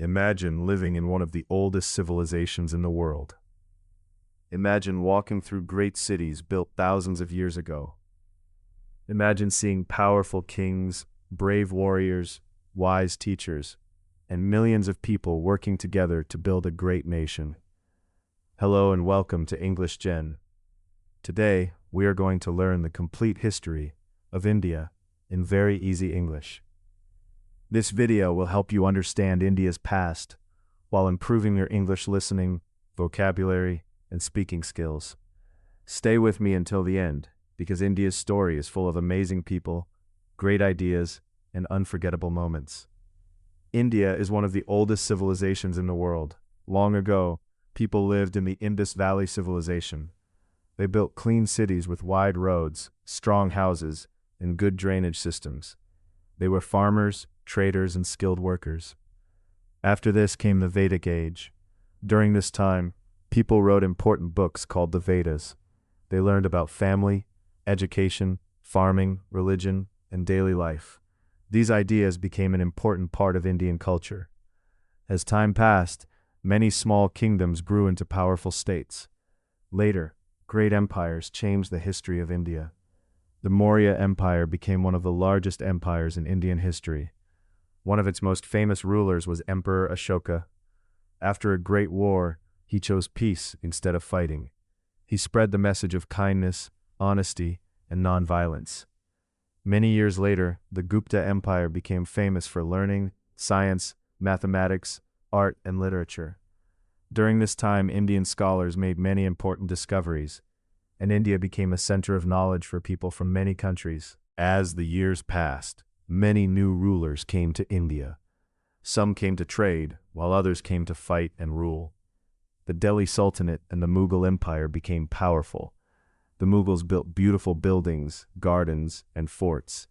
Imagine living in one of the oldest civilizations in the world. Imagine walking through great cities built thousands of years ago. Imagine seeing powerful kings, brave warriors, wise teachers, and millions of people working together to build a great nation. Hello and welcome to English Gen. Today, we are going to learn the complete history of India in very easy English. This video will help you understand India's past while improving your English listening, vocabulary, and speaking skills. Stay with me until the end, because India's story is full of amazing people, great ideas, and unforgettable moments. India is one of the oldest civilizations in the world. Long ago, people lived in the Indus Valley Civilization. They built clean cities with wide roads, strong houses, and good drainage systems. They were farmers, traders, and skilled workers. After this came the Vedic Age. During this time, people wrote important books called the Vedas. They learned about family, education, farming, religion, and daily life. These ideas became an important part of Indian culture. As time passed, many small kingdoms grew into powerful states. Later, great empires changed the history of India. The Maurya Empire became one of the largest empires in Indian history. One of its most famous rulers was Emperor Ashoka. After a great war, he chose peace instead of fighting. He spread the message of kindness, honesty, and nonviolence. Many years later, the Gupta Empire became famous for learning, science, mathematics, art, and literature. During this time, Indian scholars made many important discoveries, and India became a center of knowledge for people from many countries. As the years passed, many new rulers came to India. Some came to trade, while others came to fight and rule. The Delhi Sultanate and the Mughal Empire became powerful. The Mughals built beautiful buildings, gardens, and forts.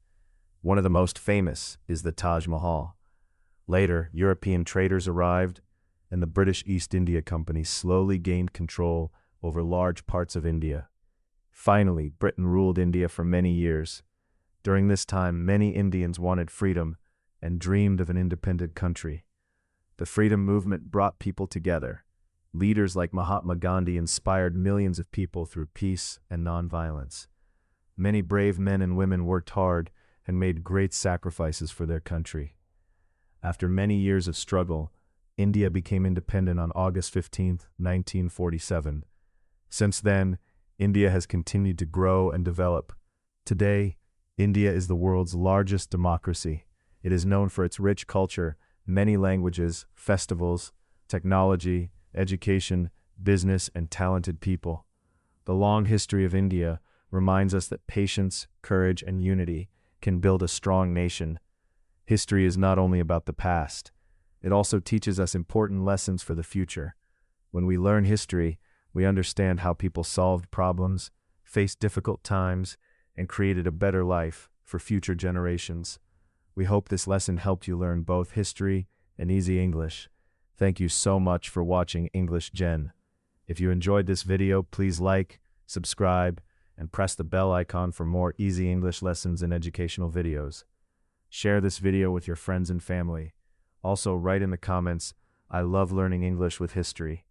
One of the most famous is the Taj Mahal. Later, European traders arrived, and the British East India Company slowly gained control over large parts of India. Finally, Britain ruled India for many years. During this time, many Indians wanted freedom and dreamed of an independent country. The freedom movement brought people together. Leaders like Mahatma Gandhi inspired millions of people through peace and nonviolence. Many brave men and women worked hard and made great sacrifices for their country. After many years of struggle, India became independent on August 15, 1947. Since then, India has continued to grow and develop. Today, India is the world's largest democracy. It is known for its rich culture, many languages, festivals, technology, education, business, and talented people. The long history of India reminds us that patience, courage, and unity can build a strong nation. History is not only about the past, it also teaches us important lessons for the future. When we learn history, we understand how people solved problems, faced difficult times, and created a better life for future generations. We hope this lesson helped you learn both history and easy English. Thank you so much for watching English Gen. If you enjoyed this video, please like, subscribe, and press the bell icon for more easy English lessons and educational videos. Share this video with your friends and family. Also, write in the comments, "I love learning English with history."